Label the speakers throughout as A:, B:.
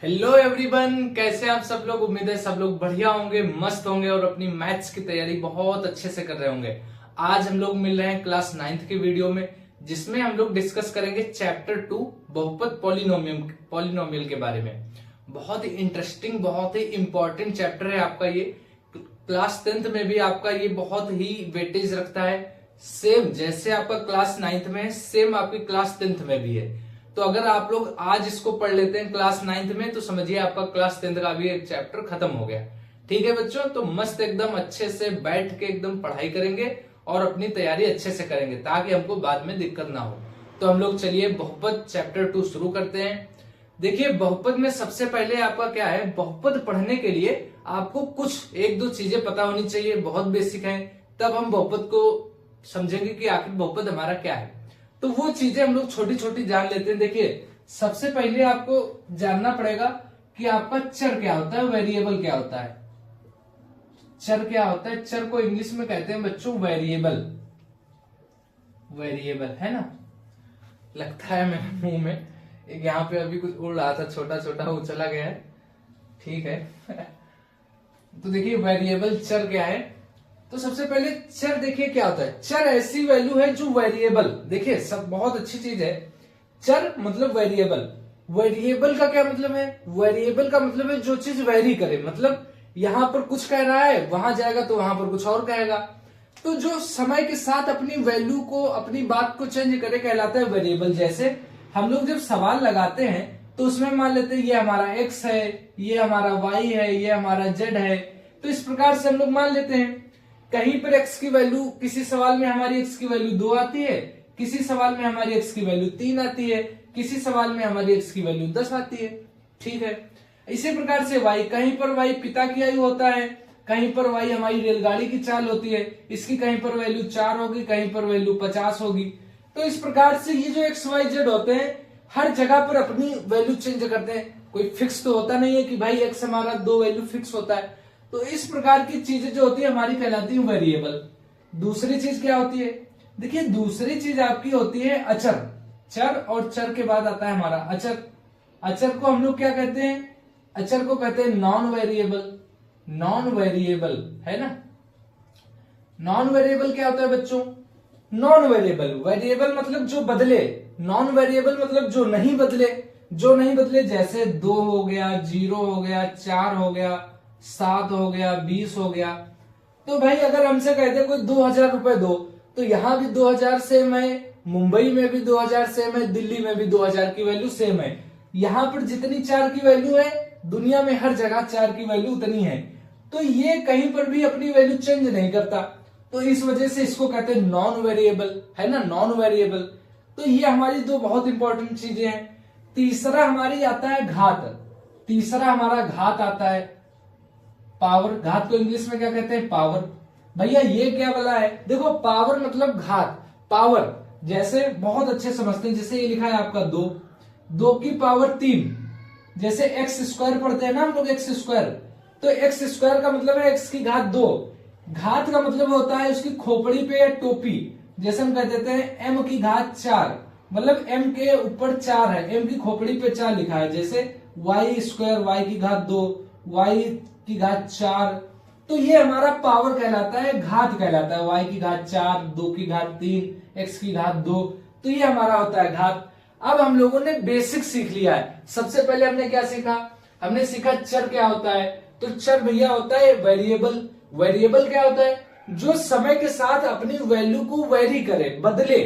A: Hello everyone, कैसे आप सब लोग। उम्मीद है सब लोग बढ़िया होंगे, मस्त होंगे और अपनी मैथ्स की तैयारी बहुत अच्छे से कर रहे होंगे। आज हम लोग मिल रहे हैं क्लास 9th के वीडियो में, जिसमें हम लोग डिस्कस करेंगे चैप्टर 2 बहुपद पॉलिनोमियल के बारे में। बहुत ही इंटरेस्टिंग, बहुत ही इंपॉर्टेंट चैप्टर है आपका ये। क्लास 10th में भी आपका ये बहुत ही वेटेज रखता है। सेम जैसे आपका क्लास 9th में है, सेम आपकी क्लास 10th में भी है। तो अगर आप लोग आज इसको पढ़ लेते हैं क्लास 9th में, तो समझिए आपका क्लास 10th का भी एक चैप्टर खत्म हो गया। ठीक है बच्चों, तो मस्त एकदम अच्छे से बैठ के एकदम पढ़ाई करेंगे और अपनी तैयारी अच्छे से करेंगे, ताकि हमको बाद में दिक्कत ना हो। तो हम लोग चलिए बहुपद चैप्टर 2 शुरू करते हैं। देखिए, बहुपद में सबसे पहले आपका क्या है, बहुपद पढ़ने के लिए आपको कुछ एक दो चीजें पता होनी चाहिए, बहुत बेसिक है। तब हम बहुपद को समझेंगे कि आखिर बहुपद हमारा क्या है। तो वो चीजें हम लोग छोटी छोटी जान लेते हैं। देखिए, सबसे पहले आपको जानना पड़ेगा कि आपका चर क्या होता है, वेरिएबल क्या होता है। चर क्या होता है? चर को इंग्लिश में कहते हैं बच्चों वेरिएबल। वेरिएबल है ना, लगता है मेरे मुंह में एक यहाँ पे अभी कुछ उड़ रहा था, छोटा छोटा वो चला गया है। ठीक है तो देखिए, वेरिएबल चर क्या है। तो सबसे पहले चर देखिए क्या होता है। चर ऐसी वैल्यू है जो वेरिएबल, देखिए सब बहुत अच्छी चीज है। चर मतलब वेरिएबल। वेरिएबल का क्या मतलब है? वेरिएबल का मतलब है जो चीज वेरी करे, मतलब यहां पर कुछ कह रहा है, वहां जाएगा तो वहां पर कुछ और कहेगा। तो जो समय के साथ अपनी वैल्यू को, अपनी बात को चेंज करे, कहलाता है वेरिएबल। जैसे हम लोग जब सवाल लगाते हैं तो उसमें मान लेते हैं ये हमारा x है, ये हमारा y है, ये हमारा z है। तो इस प्रकार से हम लोग मान लेते हैं। कहीं पर x की वैल्यू, किसी सवाल में हमारी x की वैल्यू 2 आती है, किसी सवाल में हमारी x की वैल्यू 3 आती है, किसी सवाल में हमारी x की वैल्यू 10 आती है। ठीक है, इसी प्रकार से y, कहीं पर y पिता की आयु होता है, कहीं पर y हमारी रेलगाड़ी की चाल होती है। इसकी कहीं पर वैल्यू 4 होगी, कहीं पर वैल्यू 50 होगी। तो इस प्रकार से ये जो x y z होते हैं, हर जगह पर अपनी वैल्यू चेंज करते हैं। कोई फिक्स तो होता नहीं है कि भाई x हमारा 2 वैल्यू फिक्स होता है। तो इस प्रकार की चीजें जो होती है हमारी कहलाती है वेरिएबल। दूसरी चीज क्या होती है? देखिए, दूसरी चीज आपकी होती है अचर। चर और चर के बाद आता है हमारा अचर। अचर को हम लोग क्या कहते हैं? अचर को कहते हैं नॉन वेरिएबल। नॉन वेरिएबल है ना। नॉन वेरिएबल क्या होता है बच्चों? नॉन वेरिएबल, वेरिएबल मतलब जो बदले, नॉन वेरिएबल मतलब जो नहीं बदले। जो नहीं बदले जैसे 2 हो गया, 0 हो गया, 4 हो गया, 7 हो गया, 20 हो गया। तो भाई अगर हमसे कहते कोई 2000 रुपए दो, तो यहां भी 2000 सेम है, मुंबई में भी 2000 सेम है, दिल्ली में भी 2000 की वैल्यू सेम है। यहां पर जितनी 4 की वैल्यू है, दुनिया में हर जगह 4 की वैल्यू उतनी है। तो ये कहीं पर भी अपनी वैल्यू चेंज नहीं करता। तो इस वजह से इसको कहते हैं नॉन वेरिएबल, है ना, नॉन वेरिएबल। तो ये हमारी दो बहुत इंपॉर्टेंट चीजें हैं। तीसरा हमारी आता है घात। तीसरा हमारा घात आता है पावर। घात को इंग्लिश में क्या कहते हैं? पावर। भैया ये क्या वाला है? देखो, पावर मतलब घात, पावर। जैसे बहुत अच्छे समझते हैं, जैसे ये लिखा है आपका 2 की पावर 3। जैसे एक्स स्क्वायर पढ़ते हैं ना हम लोग, एक्स स्क्वायर। तो एक्स स्क्वायर का मतलब है एक्स की घात 2। घात का मतलब होता है उसकी खोपड़ी पे या टोपी। जैसे हम कह देते हैं एम की घात 4, मतलब एम के ऊपर 4 है, एम की खोपड़ी पे 4 लिखा है। जैसे वाई स्क्वायर, वाई की घात 2, वाई की घात 4। तो ये हमारा पावर कहलाता है, घात कहलाता है। वाई की घात 4, 2 की घात 3, एक्स की घात 2। तो ये हमारा होता है घात। अब हम लोगों ने बेसिक सीख लिया है। सबसे पहले हमने क्या सीखा? हमने सीखा चर क्या होता है। तो चर भैया होता है वेरिएबल। वेरिएबल क्या होता है? जो समय के साथ अपनी वैल्यू को वेरी करे, बदले।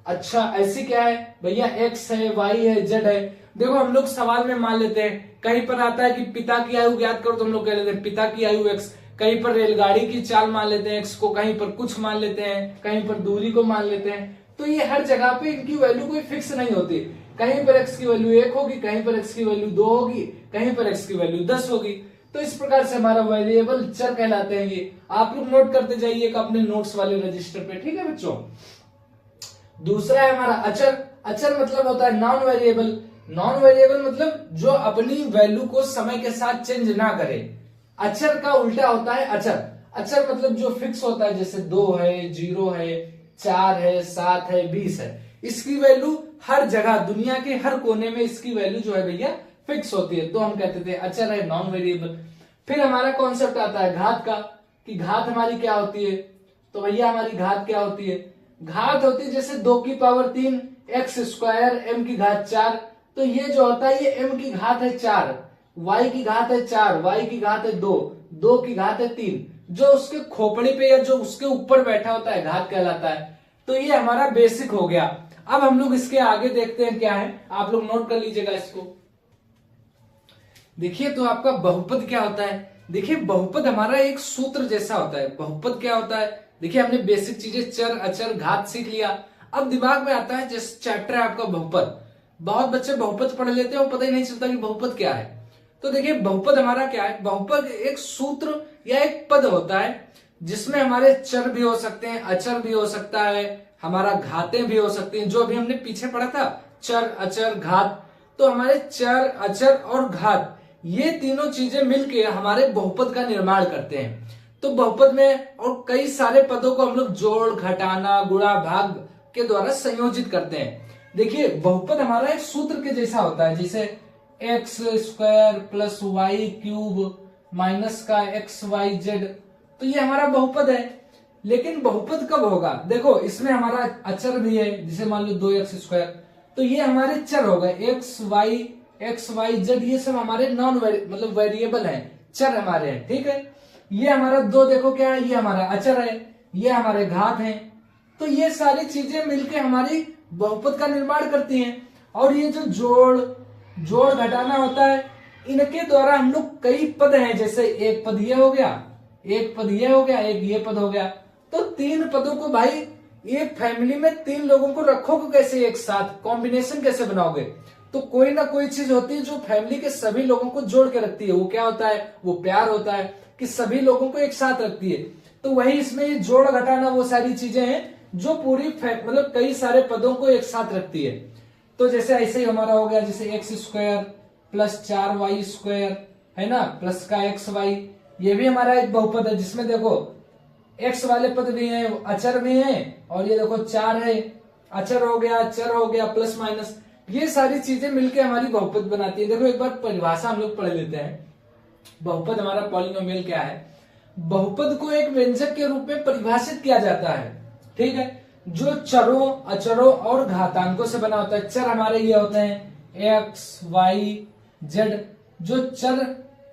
A: अच्छा, ऐसी क्या है भैया? एक्स है, वाई है, जेड है। देखो, हम लोग सवाल में मान लेते हैं, कहीं पर आता है कि पिता की आयु ज्ञात करो, तो हम लोग कह लेते हैं पिता की आयु एक्स। कहीं पर रेलगाड़ी की चाल मान लेते हैं एक्स को, कहीं पर कुछ मान लेते हैं, कहीं पर दूरी को मान लेते हैं। तो ये हर जगह पे इनकी वैल्यू कोई फिक्स नहीं होती। कहीं पर एक्स की वैल्यू 1 होगी, कहीं पर एक्स की वैल्यू 2 होगी, कहीं पर एक्स की वैल्यू 10 होगी। तो इस प्रकार से हमारा वेरिएबल चर कहलाते हैं। ये आप लोग नोट करते जाइएगा अपने नोट्स वाले रजिस्टर पे। ठीक है बच्चों। दूसरा है हमारा अचर। अचर मतलब होता है नॉन वेरिएबल। नॉन वेरिएबल मतलब जो अपनी वैल्यू को समय के साथ चेंज ना करे। अचर का उल्टा होता है अचर। अचर मतलब जो फिक्स होता है, जैसे 2 है, 0 है, 4 है, 7 है, 20 है। इसकी वैल्यू हर जगह, दुनिया के हर कोने में इसकी वैल्यू जो है भैया फिक्स होती है, तो हम कहते थे अचर है, नॉन वेरिएबल। फिर हमारा कॉन्सेप्ट आता है घात का, कि घात हमारी क्या होती है। तो भैया हमारी घात क्या होती है, घात होती है जैसे 2 की पावर 3 एक्स स्क्वायर एम की घात 4। तो ये जो होता है ये एम की घात है 4, वाई की घात है 4, वाई की घात है 2, 2 की घात है 3। जो उसके खोपड़ी पे या जो उसके ऊपर बैठा होता है घात कहलाता है। तो ये हमारा बेसिक हो गया। अब हम लोग इसके आगे देखते हैं क्या है, आप लोग नोट कर लीजिएगा इसको। देखिए तो आपका बहुपद क्या होता है। देखिए बहुपद हमारा एक सूत्र जैसा होता है। बहुपद क्या होता है, देखिए हमने बेसिक चीजें चर अचर घात सीख लिया। अब दिमाग में आता है जैसे चैप्टर है आपका बहुपद, बहुत बच्चे बहुपद पढ़ लेते हैं और पता ही नहीं चलता कि बहुपद क्या है। तो देखिए बहुपद हमारा क्या है, बहुपद एक सूत्र या एक पद होता है जिसमें हमारे चर भी हो सकते हैं, अचर भी हो सकता है, हमारा घातें भी हो सकती हैं, जो अभी हमने पीछे पढ़ा था चर अचर घात। तो हमारे चर अचर और घात ये तीनों चीजें मिलके हमारे बहुपद का निर्माण करते हैं। तो बहुपद में और कई सारे पदों को हम लोग जोड़ घटाना गुणा भाग के द्वारा संयोजित करते हैं। देखिए बहुपद हमारा एक सूत्र के जैसा होता है, जैसे x square plus y cube minus का एक्स वाई जेड। तो ये हमारा बहुपद है। लेकिन बहुपद कब होगा, देखो इसमें हमारा अचर भी है, जैसे मान लो 2x स्क्वायर, तो ये हमारे चर हो गए, एक्स वाई जेड ये सब हमारे नॉन मतलब वेरिएबल है, चर हमारे हैं, ठीक है। ये हमारा 2 देखो क्या है, ये हमारा अचर है, ये हमारे घात हैं। तो ये सारी चीजें मिलके हमारी बहुपद का निर्माण करती हैं। और ये जो जोड़ घटाना होता है, इनके द्वारा हम लोग कई पद हैं, जैसे एक पद ये हो गया, एक पद ये हो गया, एक ये पद हो गया। तो 3 पदों को भाई एक फैमिली में 3 लोगों को रखोगे कैसे, एक साथ कॉम्बिनेशन कैसे बनाओगे। तो कोई ना कोई चीज होती है जो फैमिली के सभी लोगों को जोड़ के रखती है। वो क्या होता है, वो प्यार होता है कि सभी लोगों को एक साथ रखती है। तो वही इसमें ये जोड़ घटाना वो सारी चीजें हैं जो पूरी मतलब कई सारे पदों को एक साथ रखती है। तो जैसे ऐसे ही हमारा हो गया, जैसे x square plus 4y square है ना, प्लस का एक्स वाई, ये भी हमारा एक बहुपद है, जिसमें देखो एक्स वाले पद भी हैं, अचर भी हैं, और ये देखो 4 है, अचर हो गया, चर हो गया, प्लस माइनस, ये सारी चीजें मिलकर हमारी बहुपद बनाती है। देखो एक बार परिभाषा हम लोग पढ़ लेते हैं। बहुपद हमारा पॉलिनोमियल क्या है, बहुपद को एक व्यंजक के रूप में परिभाषित किया जाता है, ठीक है, जो चरों अचरों और घातांकों से बना होता है। चर हमारे ये होते हैं एक्स वाई जेड, जो चर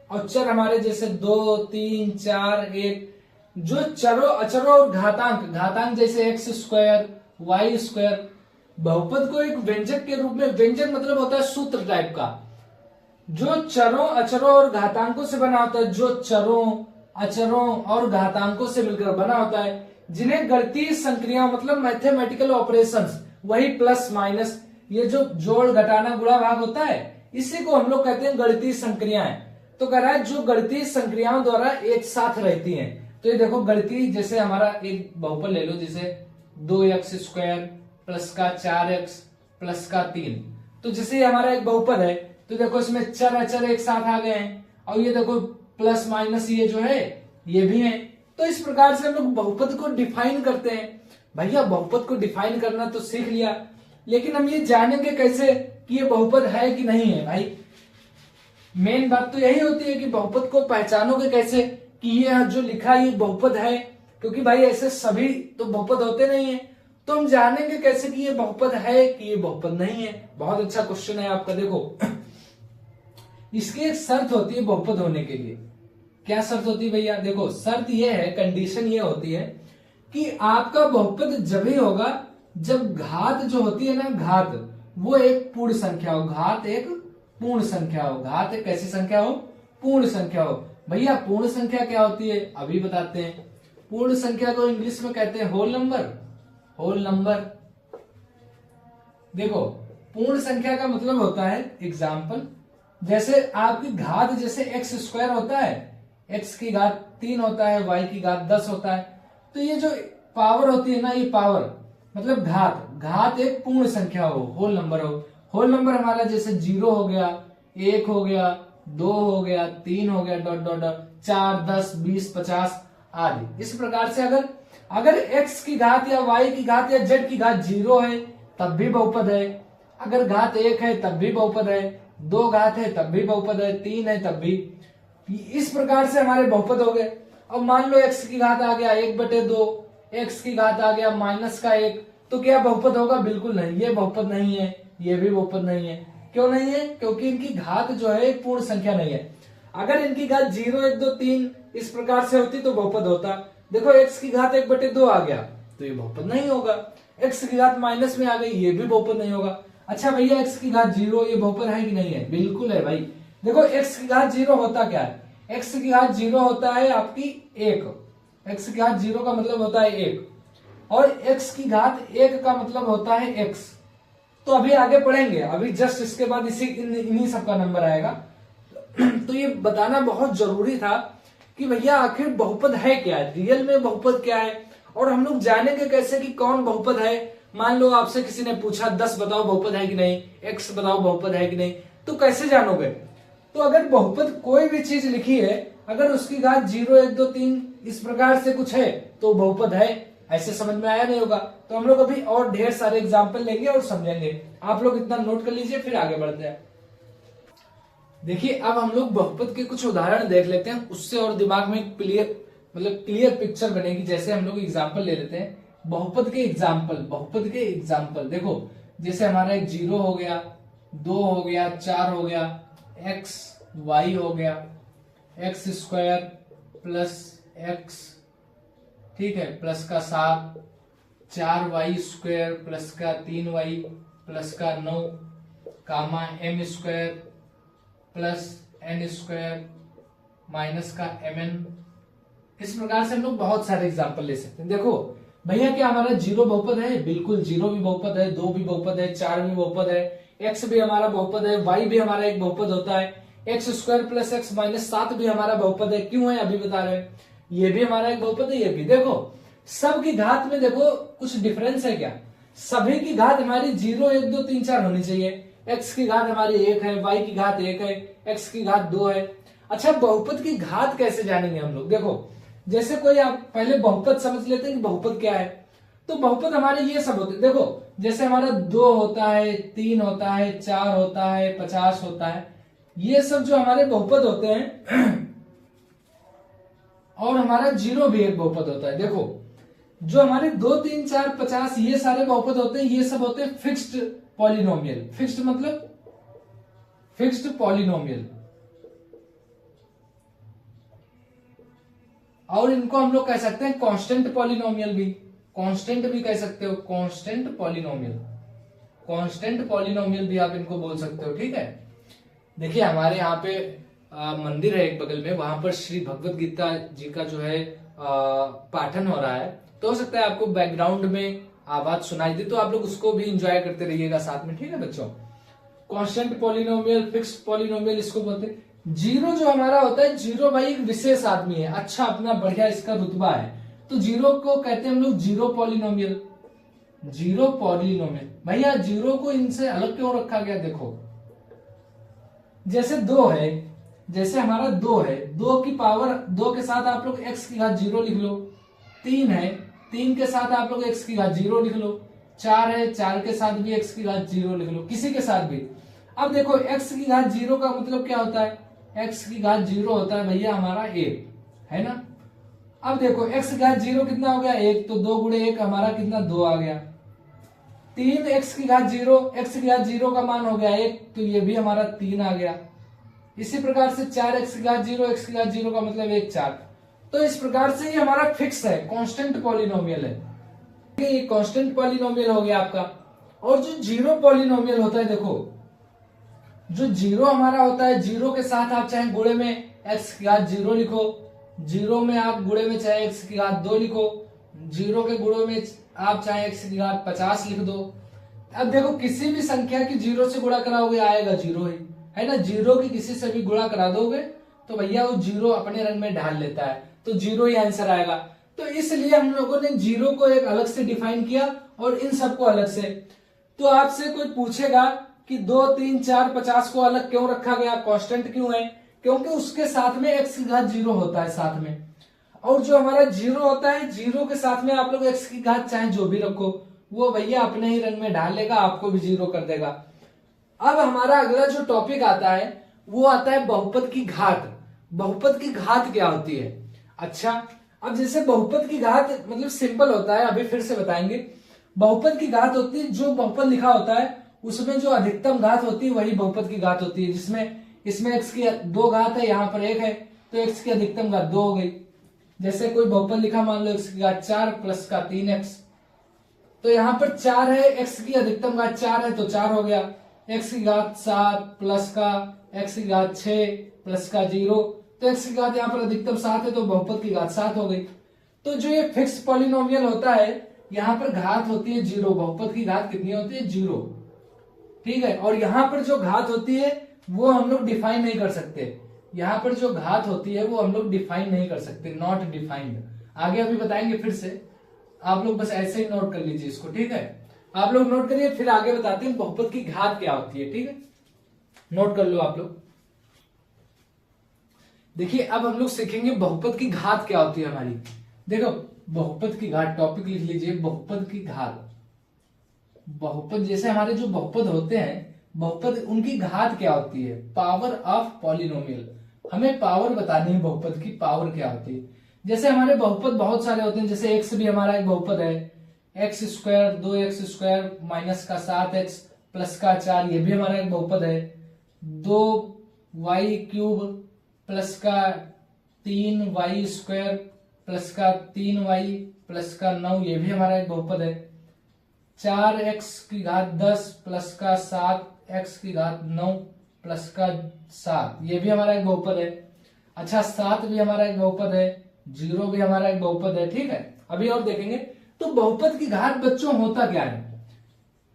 A: और चर हमारे जैसे 2 3 4 1, जो चरों अचरों और घातांक जैसे एक्स स्क्वायर वाई स्क्वायर। बहुपद को एक व्यंजक के रूप में, व्यंजक मतलब होता है सूत्र टाइप का, जो चरों अचरों और घातांकों से बना होता है, जो चरों अचरों और घातांकों से मिलकर बना होता है, जिन्हें गणितीय संक्रियाओं मतलब मैथमेटिकल ऑपरेशंस, वही प्लस माइनस, ये जो जोड़ घटाना गुणा भाग होता है, इसी को हम लोग कहते हैं गणितीय संक्रियाएं। तो कह रहा है जो गणितीय संक्रियाओं द्वारा एक साथ रहती हैं। तो ये देखो गणितीय, जैसे हमारा एक बहुपद ले लो, जैसे 2x स्क्वायर प्लस का 4x प्लस का 3। तो जैसे हमारा एक बहुपद है, तो देखो इसमें चर अचर एक साथ आ गए हैं, और ये देखो प्लस माइनस ये जो है ये भी है। तो इस प्रकार से हम लोग बहुपद को डिफाइन करते हैं। भैया बहुपद को डिफाइन करना तो सीख लिया, लेकिन हम ये जानेंगे कैसे कि ये बहुपद है कि नहीं है। भाई मेन बात तो यही होती है कि बहुपद को पहचानोगे कैसे कि ये जो लिखा है ये बहुपद है, क्योंकि भाई ऐसे सभी तो बहुपद होते नहीं है। तो हम जानेंगे कैसे कि ये बहुपद है कि ये बहुपद नहीं है। बहुत अच्छा क्वेश्चन है आपका। देखो इसकी एक शर्त होती है बहुपद होने के लिए। क्या शर्त होती है भैया, देखो शर्त ये है, कंडीशन ये होती है कि आपका बहुपद जब ही होगा जब घात जो होती है ना, घात वो एक पूर्ण संख्या हो, घात एक पूर्ण संख्या हो, घात एक कैसी संख्या हो, पूर्ण संख्या हो। भैया पूर्ण संख्या क्या होती है अभी बताते हैं। पूर्ण संख्या को इंग्लिश में कहते हैं होल नंबर, होल नंबर। देखो पूर्ण संख्या का मतलब होता है, एग्जाम्पल जैसे आपकी घात, जैसे एक्स स्क्वायर होता है, एक्स की घात 3 होता है, वाई की घात 10 होता है। तो ये जो पावर होती है ना, ये पावर मतलब घात एक पूर्ण संख्या हो, होल नंबर हो। होल नंबर हमारा जैसे 0 हो गया, 1 हो गया, 2 हो गया, 3 हो गया, डॉट डॉट डॉट, 4 10 20 50 आदि। इस प्रकार से अगर x की घात या y की घात या z की घात 0 है तब भी बहुपद है, अगर घात 1 है तब भी बहुपद है, 2 घात है तब भी बहुपद है, 3 है तब भी। इस प्रकार से हमारे बहुपद हो गए। अब मान लो x की घात आ गया 1/2, x की घात आ गया -1, तो क्या बहुपद होगा? बिल्कुल नहीं, ये बहुपद नहीं है, ये भी बहुपद नहीं है। क्यों नहीं है? क्योंकि इनकी घात जो है एक पूर्ण संख्या नहीं है। अगर इनकी घात 0, 1, 2, 3 इस प्रकार से होती तो बहुपद होता। देखो x की घात 1/2 आ गया तो ये बहुपद नहीं होगा। x की घात माइनस में आ गई, ये भी बहुपद नहीं होगा। अच्छा भैया x की घात 0 ये बहुपद है कि नहीं है? बिल्कुल है भाई। देखो x की घात 0 होता क्या है? x की घात 0 होता है आपकी 1। x की घात 0 का मतलब होता है 1 और x की घात 1 का मतलब होता है x। तो अभी आगे पढ़ेंगे, अभी जस्ट इसके बाद इन्हीं सबका नंबर आएगा। तो ये बताना बहुत जरूरी था कि भैया आखिर बहुपद है क्या, रियल में बहुपद क्या है, और हम लोग जानेंगे कैसे कि कौन बहुपद है। मान लो आपसे किसी ने पूछा 10 बताओ बहुपद है कि नहीं, x बताओ बहुपद है कि नहीं, तो कैसे जानोगे? तो अगर बहुपद कोई भी चीज लिखी है, अगर उसकी घात 0, 1, 2, 3 इस प्रकार से कुछ है तो बहुपद है। ऐसे समझ में आया नहीं होगा, तो हम लोग अभी और ढेर सारे एग्जाम्पल लेंगे और समझेंगे। आप लोग इतना नोट कर लीजिए, फिर आगे बढ़ते हैं। देखिए अब हम लोग बहुपद के कुछ उदाहरण देख लेते हैं, उससे और दिमाग में क्लियर पिक्चर बनेगी। जैसे हम लोग एग्जाम्पल ले लेते हैं बहुपद के एग्जाम्पल। देखो जैसे हमारा एक 0 हो गया, 2 हो गया, 4 हो गया, x y हो गया, x² प्लस x, ठीक है, प्लस का 7, 4y² प्लस का 3y प्लस का 9, कामा m² प्लस n² माइनस का mn। इस प्रकार से हम लोग बहुत सारे एग्जाम्पल ले सकते हैं। देखो भैया क्या हमारा 0 बहुपद है? बिल्कुल 0 भी बहुपद है, 2 भी बहुपद है, 4 भी बहुपद है, x भी हमारा बहुपद है, y भी हमारा एक बहुपद होता है, x² प्लस x माइनस 7 भी हमारा बहुपद है। क्यों है अभी बता रहे हैं। ये भी हमारा एक बहुपद है, ये भी। देखो सब की घात में देखो कुछ डिफरेंस है क्या? सभी की घात हमारी 0, 1, 2, 3, 4 होनी चाहिए। x की घात हमारी 1 है, y की घात 1 है, x की घात 2 है। अच्छा बहुपद की घात कैसे जानेंगे हम लोग? देखो जैसे कोई आप पहले बहुपद समझ लेते हैं कि बहुपद क्या है। तो बहुपद हमारे ये सब होते हैं। देखो जैसे हमारा 2 होता है, 3 होता है, 4 होता है, 50 होता है, ये सब जो हमारे बहुपद होते हैं और हमारा 0 भी एक बहुपद होता है। देखो जो हमारे 2, 3, 4, 50 ये सारे बहुपद होते हैं, ये सब होते हैं फिक्स्ड पॉलिनोमियल। फिक्स्ड मतलब फिक्स्ड पॉलिनोमियल, और इनको हम लोग कह सकते हैं कांस्टेंट पॉलिनोमियल भी। कांस्टेंट भी कह सकते हो, कांस्टेंट पॉलिनोमियल भी आप इनको बोल सकते हो, ठीक है। देखिए हमारे यहाँ पे मंदिर है एक बगल में, वहां पर श्री भगवत गीता जी का जो है पाठन हो रहा है। तो हो सकता है आपको बैकग्राउंड में आवाज सुनाई दे, तो आप लोग उसको भी एंजॉय करते रहिएगा साथ में, ठीक है बच्चों। कांस्टेंट पॉलिनोमियल, फिक्स्ड पॉलिनोमियल इसको बोलते हैं। 0 जो हमारा होता है, 0 भाई एक विशेष आदमी है, अच्छा अपना बढ़िया इसका रुतबा है, तो 0 को कहते हैं हम लोग 0 पॉलिनोमियल। 0 पॉलिनोमियल भैया 0 को इनसे अलग क्यों रखा गया? देखो जैसे 2 है, जैसे हमारा 2 है, 2 की पावर 2 के साथ आप लोग x की घात 0 लिख लो। 3 है, 3 के साथ आप लोग x की घात 0 लिख लो। 4 है, 4 के साथ भी x की घात 0 लिख लो, किसी के साथ भी। अब देखो x की घात 0 का मतलब क्या होता है? x की घात 0 होता है भैया हमारा 1, है ना। अब देखो x की घात 0 कितना हो गया? 1, तो 2 गुणे 1 हमारा कितना? 2 आ गया। 3 x की घात 0, x की घात 0 का मान हो गया 1, तो ये भी हमारा 3 आ गया। इसी प्रकार से 4 x की घात 0, x की घात 0 का मतलब 1, 4। तो इस प्रकार से ये हमारा फिक्स है, कांस्टेंट पॉलिनोमियल है। ये कांस्टेंट पॉलिनोमियल हो गया आपका। और जो 0 पॉलिनोमियल होता है, देखो जो 0 हमारा होता है, 0 के साथ आप चाहे गुणे में x की घात 0 लिखो, 0 में आप गुणे में चाहे x की घात 2 लिखो, 0 के गुणों में आप चाहे x की घात 50 लिख दो। अब देखो किसी भी संख्या की 0 से गुणा कराओगे आएगा 0 ही, है ना। 0 की किसी से भी गुणा करा दोगे तो भैया वो 0 अपने रंग में ढाल लेता है, तो 0 ही आंसर आएगा। तो इसलिए हम लोगों ने 0 को एक अलग से डिफाइन किया और इन सबको अलग से। तो आपसे कोई पूछेगा कि 2, 3, 4, 50 को अलग क्यों रखा गया, कांस्टेंट क्यों है? क्योंकि उसके साथ में x की घात 0 होता है साथ में, और जो हमारा 0 होता है, 0 के साथ में आप लोग x की घात चाहे जो भी रखो, वो भैया अपने ही रंग में ढाल लेगा, आपको भी 0 कर देगा। अब हमारा अगला जो टॉपिक आता है वो आता है बहुपद की घात। बहुपद की घात क्या होती है? अच्छा, अब जैसे बहुपद की घात मतलब सिंपल होता है, अभी फिर से बताएंगे। बहुपद की घात होती है, जो बहुपद लिखा होता है उसमें जो अधिकतम घात होती है वही बहुपद की घात होती है। जिसमें इसमें x की 2 घात है, यहाँ पर 1 है, तो x की अधिकतम घात 2 हो गई। जैसे कोई बहुपद लिखा, मान लो x की घात 4 प्लस का 3x, तो यहाँ पर 4 है, x की अधिकतम घात 4 है तो 4 हो गया। x की घात 7 प्लस का x की घात 6 प्लस का 0, तो x की घात यहाँ पर अधिकतम 7 है तो बहुपद की घात 7 हो गई। तो जो ये फिक्स पॉलिनोमियल होता है यहाँ पर घात होती है 0, बहुपद की घात कितनी होती है? 0, ठीक है। और यहाँ पर जो घात होती है वो हम लोग डिफाइन नहीं कर सकते। यहाँ पर जो घात होती है वो हम लोग डिफाइन नहीं कर सकते, नॉट डिफाइंड। आगे अभी बताएंगे फिर से, आप लोग बस ऐसे ही नोट कर लीजिए इसको, ठीक है। आप लोग नोट करिए, फिर आगे बताते हैं बहुपद की घात क्या होती है, ठीक है। नोट कर लो आप लोग। देखिए अब हम लोग सीखेंगे बहुपद की घात क्या होती है हमारी। देखो बहुपद की घात, टॉपिक लिख लीजिए, बहुपद की घात। बहुपद जैसे हमारे जो बहुपद होते हैं, बहुपद उनकी घात क्या होती है? Power of polynomial. हमें पावर बतानी है, बहुपद की पावर क्या होती है। जैसे हमारे बहुपद बहुत सारे होते हैं, जैसे x भी हमारा एक बहुपद है, x square 2x square minus का 7x प्लस का 4, ये भी हमारा एक बहुपद है। 2y क्यूब प्लस का 3y स्क्वायर प्लस का 3y प्लस का 9, ये भी हमारा एक बहुपद है। 4x की घात 10 प्लस का 7x की घात 9 प्लस का 7, ये भी हमारा एक बहुपद है। अच्छा 7 भी हमारा एक बहुपद है, 0 भी हमारा एक बहुपद है, ठीक है। अभी और देखेंगे। तो बहुपद की घात बच्चों होता क्या है?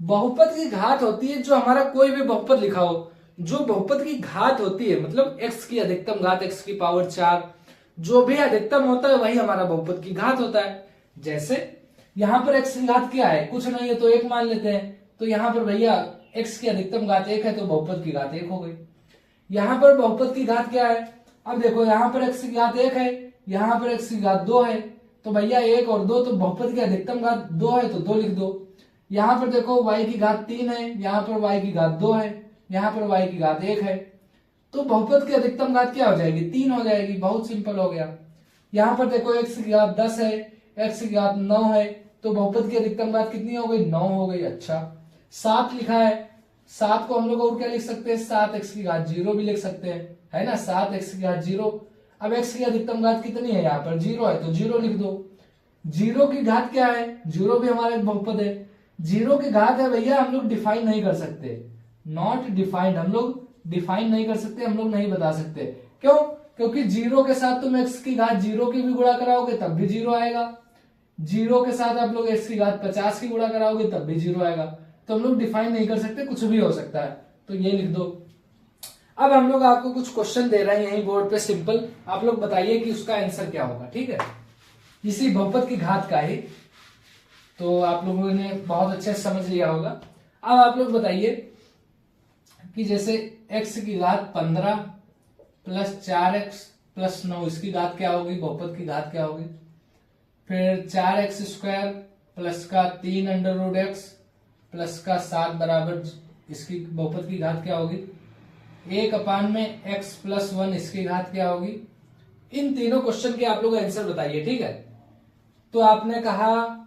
A: बहुपद की घात होती है जो हमारा कोई भी बहुपद लिखा हो, जो बहुपद की घात होती है मतलब x की अधिकतम घात x की पावर 4, जो भी अधिकतम होता है वही हमारा बहुपद की घात होता है। जैसे यहाँ पर x की घात क्या है? कुछ नहीं है तो 1 मान लेते हैं, तो यहाँ पर भैया x की अधिकतम घात 1 है तो बहुपद की घात 1 हो गई। यहाँ पर बहुपद की घात क्या है? अब देखो यहाँ पर x की घात 1 है, यहाँ पर x की घात 2 है, तो भैया 1 और 2, तो बहुपद की अधिकतम घात 2 है तो 2 लिख दो। यहाँ पर देखो y की घात 3 है, यहाँ पर y की घात 2 है, यहाँ पर y की घात 1 है, तो बहुपद की अधिकतम घात क्या हो जाएगी? 3 हो जाएगी। बहुत सिंपल हो गया। यहाँ पर देखो x की घात 10 है, x की घात 9 है, तो बहुपद की अधिकतम घात कितनी हो गई? 9 हो गई। अच्छा 7 लिखा है, 7 को हम लोग और क्या लिख सकते हैं? 7x की घात 0 भी लिख सकते हैं, है ना। 7x की घात 0। अब x की अधिकतम घात कितनी है? यहाँ पर 0 है तो 0 लिख दो। 0 की घात क्या है? 0 भी हमारा एक बहुपद है। 0 की घात है भैया, हम लोग डिफाइन नहीं कर सकते, नॉट डिफाइंड। हम लोग डिफाइन नहीं कर सकते, हम लोग नहीं बता सकते। क्यों? क्योंकि 0 के साथ तुम x की घात 0 की भी गुणा कराओगे तब भी 0 आएगा। 0 के साथ आप लोग x की घात 50 की गुणा कराओगे तब भी 0 आएगा। तो हम लोग डिफाइन नहीं कर सकते, कुछ भी हो सकता है, तो ये लिख दो। अब हम लोग आपको कुछ क्वेश्चन दे रहे हैं यही बोर्ड पे, सिंपल। आप लोग बताइए कि उसका आंसर क्या होगा, ठीक है, इसी बहुपद की घात का ही। तो आप लोगों ने बहुत अच्छे से समझ लिया होगा। अब आप लोग बताइए कि जैसे x की घात 15 प्लस 4x प्लस 9, इसकी घात क्या होगी? बहुपद की घात क्या होगी? फिर 4x स्क्वायर प्लस का 3 अंडर रूट x प्लस का 7 बराबर, इसकी बहुपद की घात क्या होगी? 1/में x प्लस 1, इसकी घात क्या होगी? इन तीनों क्वेश्चन के आप लोग आंसर बताइए, ठीक है। तो आपने कहा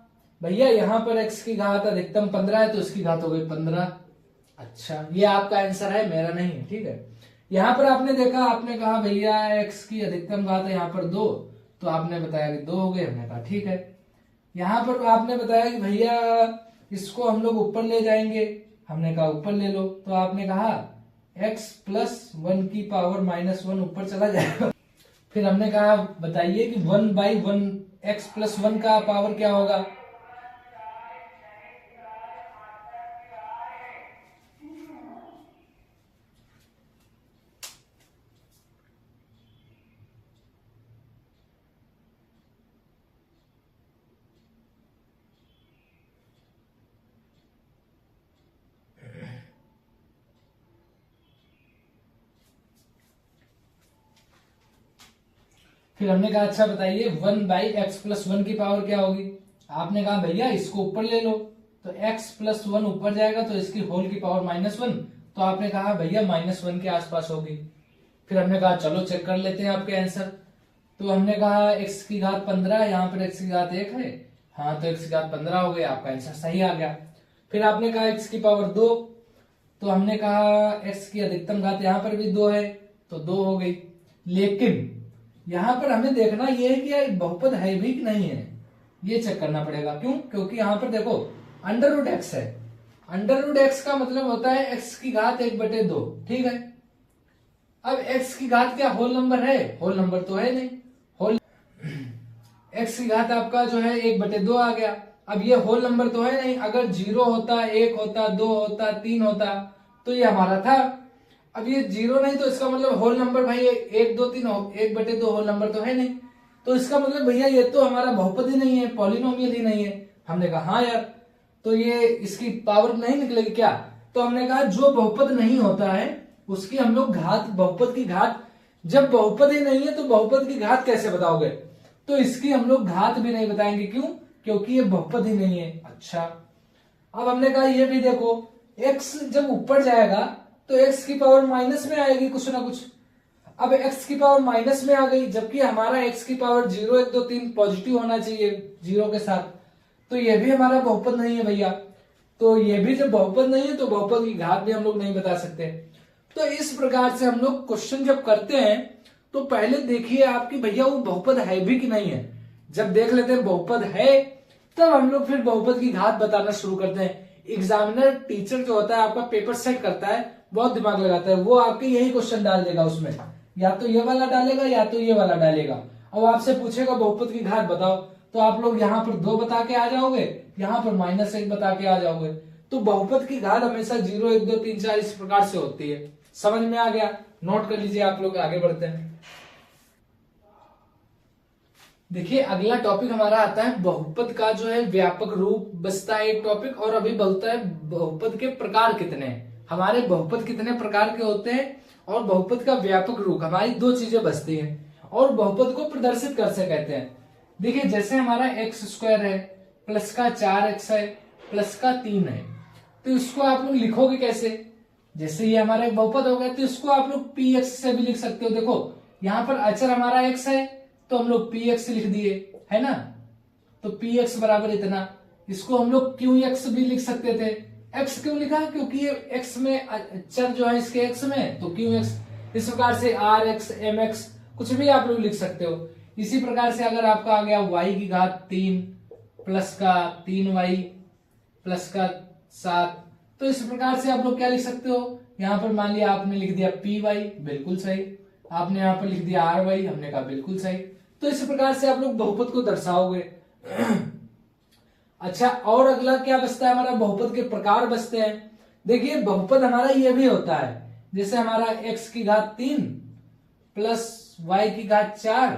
A: भैया यहाँ पर x की घात अधिकतम 15 है तो इसकी घात हो गई 15। अच्छा ये आपका आंसर है, मेरा नहीं है, ठीक है। यहाँ पर आपने देखा, आपने कहा भैया x की अधिकतम घात है यहाँ पर 2, तो आपने बताया कि 2 हो गए, हमने कहा ठीक है। यहाँ पर आपने बताया कि भैया इसको हम लोग ऊपर ले जाएंगे, हमने कहा ऊपर ले लो, तो आपने कहा x प्लस 1 की पावर -1 ऊपर चला जाएगा। फिर हमने कहा बताइए कि 1/1 x प्लस 1 का पावर क्या होगा? फिर हमने कहा अच्छा बताइए 1/x प्लस 1 की पावर क्या होगी? आपने कहा भैया इसको ऊपर ले लो, तो x प्लस 1 ऊपर जाएगा तो इसकी होल की पावर -1, तो आपने कहा भैया -1 के आसपास होगी। फिर हमने कहा चलो चेक कर लेते हैं आपके आंसर। तो हमने कहा x की घात 15, यहाँ पर x की घात 1 है, हाँ तो x की घात 15 हो गया, आपका आंसर सही आ गया। फिर आपने कहा x की पावर 2, तो हमने कहा x की अधिकतम घात यहाँ पर भी 2 है, तो 2 हो गई। लेकिन यहाँ पर हमें देखना यह है कि यार बहुपद है भी कि नहीं है, ये चेक करना पड़ेगा। क्यों? क्योंकि यहाँ पर देखो √x है, √x का मतलब होता है x की घात 1/2, ठीक है। अब x की घात क्या होल नंबर है? होल नंबर तो है नहीं, होल x की घात आपका जो है 1/2 आ गया। अब ये होल नंबर तो है नहीं, अगर 0 होता, 1 होता, 2 होता, 3 होता तो ये हमारा था। अब ये 0 नहीं तो इसका मतलब होल नंबर भाई 1, 2, 3 1/2 होल नंबर तो है नहीं, तो इसका मतलब भैया ये तो हमारा बहुपद ही नहीं है, पॉलिनोमियल ही नहीं है। हमने कहा हाँ यार, तो ये इसकी पावर नहीं निकलेगी क्या? तो हमने कहा जो बहुपद नहीं होता है उसकी हम लोग घात, बहुपद की घात, जब बहुपद ही नहीं है तो बहुपद की घात कैसे बताओगे? तो इसकी हम लोग घात भी नहीं बताएंगे। क्यों? क्योंकि ये बहुपद ही नहीं है। अच्छा, अब हमने कहा ये भी देखो, x जब ऊपर जाएगा तो x की पावर माइनस में आएगी कुछ ना कुछ। अब x की पावर माइनस में आ गई, जबकि हमारा x की पावर 0, 1, 2, 3 पॉजिटिव होना चाहिए 0 के साथ, तो ये भी हमारा बहुपद नहीं है भैया। तो ये भी जब बहुपद नहीं है तो बहुपद की घात भी हम लोग नहीं बता सकते। तो इस प्रकार से हम लोग क्वेश्चन जब करते हैं तो पहले देखिए आपकी भैया वो बहुपद है भी कि नहीं है। जब देख लेते हैं बहुपद है तब हम लोग फिर बहुपद की घात बताना शुरू करते हैं। एग्जामिनर टीचर जो होता है आपका पेपर सेट करता है, बहुत दिमाग लगाता है, वो आपके यही क्वेश्चन डाल देगा उसमें, या तो ये वाला डालेगा या तो ये वाला डालेगा। अब आपसे पूछेगा बहुपद की घात बताओ, तो आप लोग यहाँ पर 2 बता के आ जाओगे, यहाँ पर -1 बता के आ जाओगे। तो बहुपद की घात हमेशा 0, 1, 2, 3, 4 इस प्रकार से होती है। समझ में आ गया? नोट कर लीजिए, आप लोग आगे बढ़ते हैं। देखिए अगला टॉपिक हमारा आता है बहुपद का जो है व्यापक रूप, बचता है एक टॉपिक, और अभी बोलता है बहुपद के प्रकार कितने हैं। हमारे बहुपद कितने प्रकार के होते हैं और बहुपद का व्यापक रूप, हमारी 2 चीजें बचती हैं। और बहुपद को प्रदर्शित कैसे कहते हैं? देखिए जैसे हमारा x² है, प्लस का 4x है, प्लस का 3 है, तो इसको आप लोग लिखोगे कैसे? जैसे ये हमारा एक बहुपद हो गया तो इसको आप लोग px से भी लिख सकते हो। देखो यहाँ पर अचर हमारा x है तो हम लोग px लिख दिए, है ना, तो px बराबर इतना। इसको हम लोग qx भी लिख सकते थे। x क्यों लिखा? क्योंकि ये x में अचर जो है इसके x में, तो qx। इस प्रकार से rx, mx कुछ भी आप लोग लिख सकते हो। इसी प्रकार से अगर आपका आ गया y की घात 3 प्लस का 3y प्लस का 7, तो इस प्रकार से आप लोग क्या लिख सकते हो? यहाँ पर मान लिया आपने लिख दिया py, बिल्कुल सही। आपने यहाँ पर लिख दिया ry, हमने कहा बिल्कुल सही। तो इस प्रकार से आप लोग बहुपद को दर्शाओगे। अच्छा, और अगला क्या बचता है हमारा? बहुपद के प्रकार बचते हैं। देखिए बहुपद हमारा ये भी होता है, जैसे हमारा x की घात 3 प्लस y की घात 4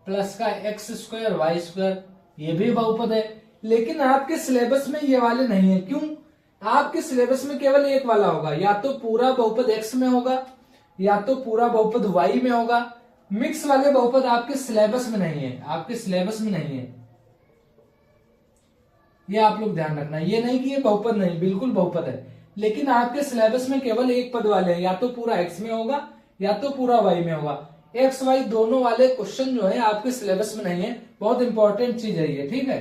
A: प्लस का x² y², ये भी बहुपद है। लेकिन आपके सिलेबस में ये वाले नहीं है। क्यों? आपके सिलेबस में केवल एक वाला होगा, या तो पूरा बहुपद x में होगा या तो पूरा बहुपद y में होगा। मिक्स वाले बहुपद आपके सिलेबस में नहीं है, आपके सिलेबस में नहीं है, ये आप लोग ध्यान रखना। ये नहीं कि ये बहुपद नहीं, बिल्कुल बहुपद है, लेकिन आपके सिलेबस में केवल एक पद वाले हैं, या तो पूरा x में होगा या तो पूरा y में होगा। x y दोनों वाले क्वेश्चन जो है आपके सिलेबस में नहीं है, बहुत इंपॉर्टेंट चीज है ये, ठीक है।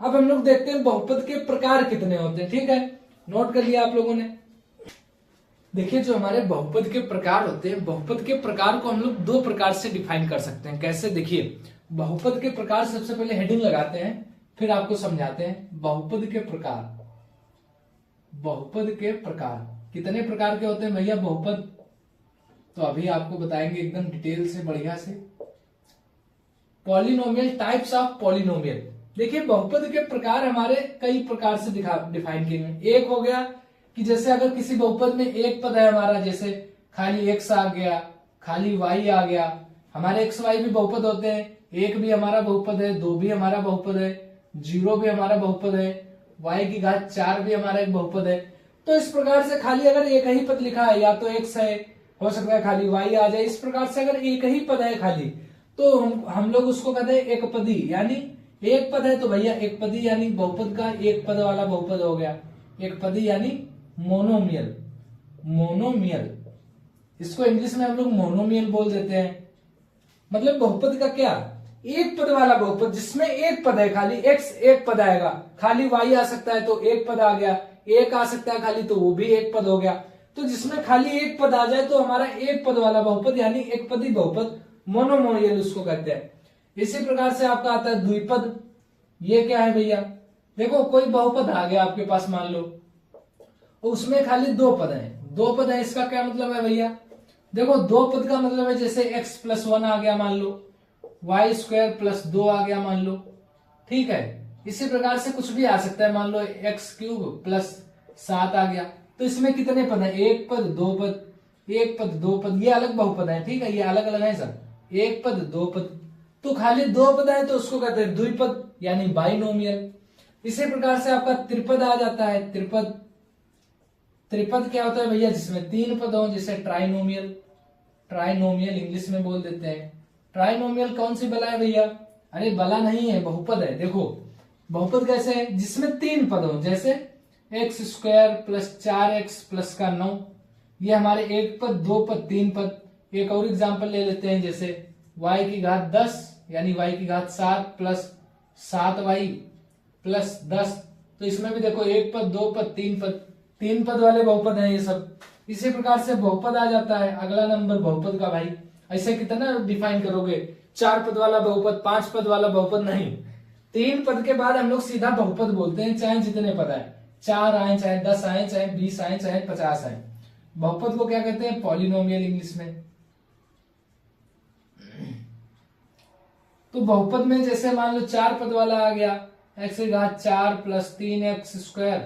A: अब हम लोग देखते हैं बहुपद के प्रकार कितने होते हैं, ठीक है, नोट कर लिया आप लोगों ने। देखिए जो हमारे बहुपद के प्रकार होते हैं, बहुपद के प्रकार को हम लोग 2 प्रकार से डिफाइन कर सकते हैं। कैसे? देखिए बहुपद के प्रकार, सबसे पहले हेडिंग लगाते हैं फिर आपको समझाते हैं। बहुपद के प्रकार, बहुपद के प्रकार कितने प्रकार के होते हैं भैया बहुपद? तो अभी आपको बताएंगे एकदम डिटेल से, बढ़िया से। Polynomial, types of polynomial. देखिए बहुपद के प्रकार हमारे कई प्रकार से डिफाइन किए हैं। एक हो गया कि जैसे अगर किसी बहुपद में एक पद है हमारा, जैसे खाली x आ गया, खाली y आ गया। हमारे x y भी बहुपद होते हैं, 1 भी हमारा बहुपद है, 2 भी हमारा बहुपद है, 0 भी हमारा बहुपद है, y की घात 4 भी हमारा एक बहुपद है। तो इस प्रकार से खाली अगर एक ही पद लिखा है, या तो x है, हो सकता है खाली y आ जाए, इस प्रकार से अगर एक ही पद है खाली, तो हम लोग उसको कहते हैं एकपदी। यानी एक पद है तो भैया एकपदी, यानी बहुपद का एक पद वाला बहुपद हो गया एकपदी, यानी मोनोमियल। मोनोमियल, इसको इंग्लिश में हम लोग मोनोमियल बोल देते हैं। मतलब बहुपद का क्या, एक पद वाला बहुपद जिसमें एक पद है, खाली x एक पद आएगा, खाली y आ सकता है तो एक पद आ गया, एक आ सकता है खाली तो वो भी एक पद हो गया। तो जिसमें खाली एक पद आ जाए तो हमारा एक पद वाला बहुपद यानी एक पदी बहुपद मोनोमियल उसको कहते हैं। इसी प्रकार से आपका आता है द्विपद। ये क्या है भैया, देखो कोई बहुपद आ गया आपके पास मान लो, उसमें खाली दो पद हैं, दो पद है, इसका क्या मतलब है भैया, देखो दो पद का मतलब है जैसे x प्लस 1 आ गया मान लो, y स्क्वायर प्लस 2 आ गया मान लो, ठीक है। इसी प्रकार से कुछ भी आ सकता है, मान लो x क्यूब प्लस 7 आ गया। तो इसमें कितने पद हैं, एक पद दो पद, एक पद दो पद, ये अलग बहुपद है, ठीक है, ये अलग अलग है सब, एक पद दो पद। तो खाली दो पद है तो उसको कहते हैं द्विपद यानी बाइनोमियल। इसी प्रकार से आपका त्रिपद आ जाता है, त्रिपद। त्रिपद क्या होता है भैया, जिसमें तीन पद हो, जैसे ट्राइनोमियल, ट्राइनोमियल इंग्लिश में बोल देते हैं। ट्राइनोमियल कौन सी बला है भैया, अरे बला नहीं है, बहुपद है। देखो बहुपद कैसे है, जिसमें तीन पद हो, जैसे x square plus 4x plus का 9, ये हमारे एक पद दो पद तीन पद। एक और एग्जांपल ले लेते हैं, जैसे y की घात 10 यानी y की घात 7 प्लस 7y प्लस 10। तो इसमें भी देखो एक पद दो पद तीन पद, तीन पद वाले बहुपद हैं ये सब। इसी प्रकार से बहुपद आ जाता है। अगला नंबर बहुपद का भाई, ऐसे कितना डिफाइन करोगे, चार पद वाला बहुपद, पांच पद वाला बहुपद नहीं, तीन पद के बाद हम लोग सीधा बहुपद बोलते हैं, चाहे जितने पद आए, 4 आए चाहे 10 आए चाहे 20 आए चाहे 50 आए। बहुपद को क्या कहते हैं, पॉलिनोमियल इंग्लिश में। तो बहुपद में जैसे मान लो चार पद वाला आ गया, x की घात 4 प्लस 3x स्क्वायर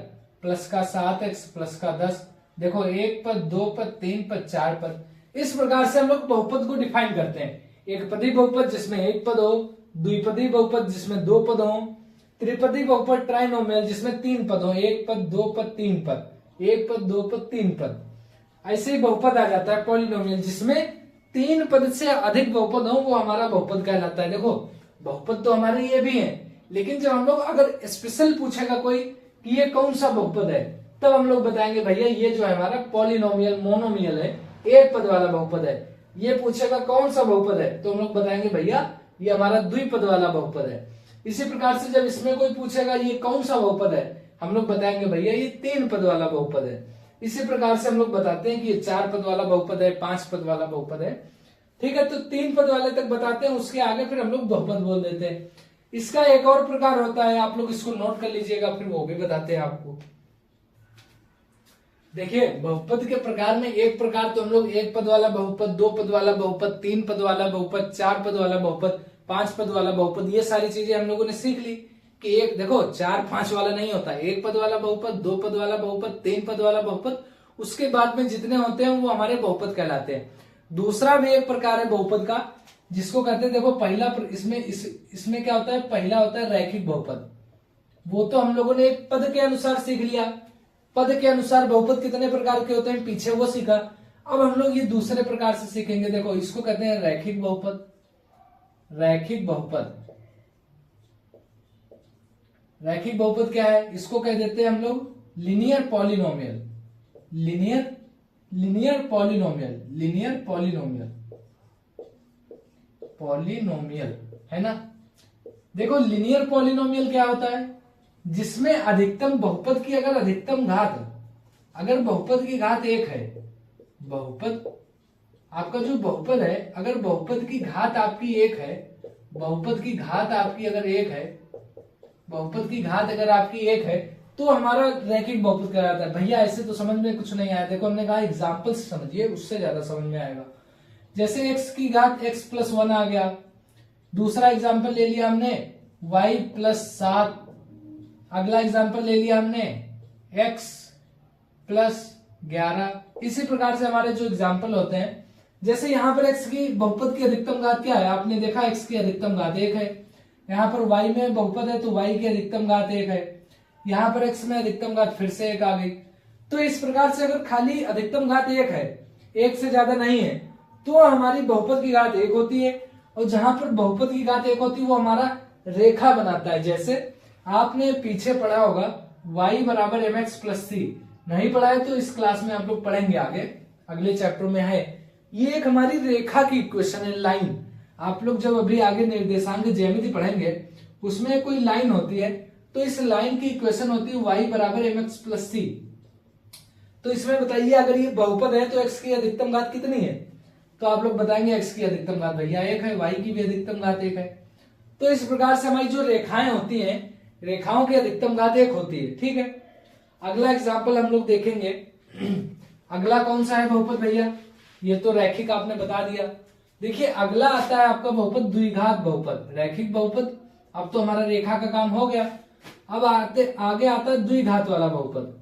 A: प्लस का 7x प्लस का 10। देखो एक पद दो पद तीन पद चार पद। इस प्रकार से हम लोग बहुपद को डिफाइन करते हैं। एक पदी बहुपद जिसमें एक पद हो, द्विपदी बहुपद जिसमें दो पद हो, त्रिपदी बहुपद ट्राइनोमियल जिसमें तीन पद हो, एक पद दो पद तीन पद, एक पद दो पद तीन पद। ऐसे ही बहुपद आ जाता है पॉलिनोमियल, जिसमें तीन पद से अधिक बहुपद हो, वो हमारा बहुपद कहलाता है। देखो बहुपद तो हमारे ये भी है, लेकिन जब हम लोग अगर स्पेशल पूछेगा कोई कि ये कौन सा बहुपद है, तब हम लोग बताएंगे भैया ये जो है हमारा पॉलिनोमियल मोनोमियल है, एक पद वाला बहुपद है। ये पूछेगा कौन सा बहुपद है, तो हम लोग बताएंगे भैया ये हमारा द्विपद वाला बहुपद है। इसी प्रकार से जब इसमें कोई पूछेगा ये कौन सा बहुपद है, हम लोग बताएंगे भैया ये तीन पद वाला बहुपद है। इसी प्रकार से हम लोग बताते हैं कि ये चार पद वाला बहुपद है, पांच पद वाला बहुपद है, ठीक है। तो तीन पद वाले तक बताते हैं, उसके आगे फिर हम लोग बहुपद बोल देते हैं। इसका एक और प्रकार होता है, आप लोग इसको नोट कर लीजिएगा, फिर वो भी बताते हैं आपको। देखिए बहुपद के प्रकार में एक प्रकार तो हम लोग एक पद वाला बहुपद, दो पद वाला बहुपद, तीन पद वाला बहुपद, चार पद वाला बहुपद, पांच पद वाला बहुपद, ये सारी चीजें हम लोगों ने सीख ली कि एक देखो चार पांच वाला नहीं होता, एक पद वाला बहुपद, दो पद वाला बहुपद, तीन पद वाला बहुपद, उसके बाद में जितने होते हैं वो हमारे बहुपद कहलाते हैं। दूसरा भी एक प्रकार है बहुपद का, जिसको कहते हैं, देखो पहला इसमें क्या होता है, पहला होता है रैखिक बहुपद। वो तो हम लोगों ने एक पद के अनुसार सीख लिया, पद के अनुसार बहुपद कितने प्रकार के होते हैं पीछे वो सीखा। अब हम लोग ये दूसरे प्रकार से सीखेंगे। देखो इसको कहते हैं रैखिक बहुपद। रैखिक बहुपद, रैखिक बहुपद क्या है, इसको कह देते हैं हम लोग linear polynomial. Linear polynomial, linear polynomial, polynomial है ना। देखो लीनियर पॉलिनोमियल क्या होता है, जिसमें अधिकतम बहुपद की अगर अधिकतम घात, अगर बहुपद की घात एक है, बहुपद आपका जो बहुपद है, अगर बहुपद की घात आपकी एक है, बहुपद की घात आपकी अगर एक है, बहुपद की घात अगर आपकी एक है, तो हमारा रैखिक बहुपद कहलाता है। भैया ऐसे तो समझ में कुछ नहीं आया, देखो हमने कहा एग्जाम्पल से समझिए, उससे ज्यादा समझ में आएगा। जैसे x की घात x प्लस 1 आ गया, दूसरा एग्जाम्पल ले लिया हमने y प्लस 7, अगला एग्जाम्पल ले लिया हमने x प्लस 11। इसी प्रकार से हमारे जो एग्जाम्पल होते हैं, जैसे यहाँ पर x की बहुपद की अधिकतम घात क्या है, आपने देखा x की अधिकतम घात 1 है, यहाँ पर y में बहुपद है तो y की अधिकतम घात 1 है, यहाँ पर x में अधिकतम घात फिर से 1 आ गई। तो इस प्रकार से अगर खाली अधिकतम घात 1 है, 1 से ज्यादा नहीं है, तो हमारी बहुपद की घात 1 होती है, और जहां पर बहुपद की घात 1 होती है वो हमारा रेखा बनाता है। जैसे आपने पीछे पढ़ा होगा y बराबर mx प्लस सी, नहीं पढ़ा है तो इस क्लास में आप लोग पढ़ेंगे, आगे अगले चैप्टर में है। ये एक हमारी रेखा की इक्वेशन है, लाइन। आप लोग जब अभी आगे निर्देशांक ज्यामिति पढ़ेंगे उसमें कोई लाइन होती है, तो इस लाइन की इक्वेशन होती है y बराबर mx प्लस सी। तो इसमें बताइए अगर ये बहुपद है तो x की अधिकतम घात कितनी है? तो आप लोग बताएंगे x की अधिकतम घात भैया 1 है, y की भी अधिकतम घात 1 है। तो इस प्रकार से हमारी जो रेखाएं होती हैं, रेखाओं की अधिकतम घात 1 होती है, ठीक है। अगला एग्जाम्पल हम लोग देखेंगे। अगला कौन सा है बहुपद भैया? ये तो रैखिक आपने बता दिया। देखिए अगला आता है आपका बहुपद द्विघात बहुपद। रैखिक बहुपद अब तो हमारा रेखा का काम हो गया। अब आगे आता है द्विघात वाला बहुपद।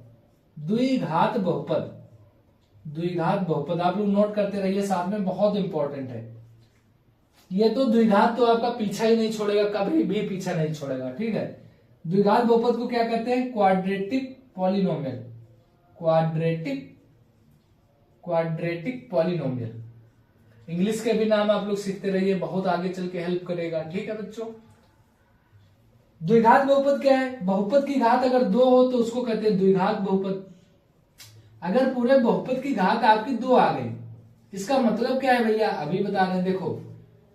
A: द्विघात बहुपद, द्विघात बहुपद आप लोग नोट करते रहिए साथ में, बहुत इंपॉर्टेंट है ये। तो द्विघात तो आपका पीछा ही नहीं छोड़ेगा, कभी भी पीछा नहीं छोड़ेगा, ठीक है। द्विघात बहुपद को क्या कहते हैं? Quadratic polynomial. Quadratic polynomial. English के भी नाम आप लोग सीखते रहिए, बहुत आगे चल के हेल्प करेगा, ठीक है बच्चों। द्विघात बहुपद क्या है? बहुपद की घात अगर 2 हो तो उसको कहते हैं द्विघात बहुपद। अगर पूरे बहुपद की घात आपकी 2 आ गई, इसका मतलब क्या है भैया? अभी बता रहे हैं, देखो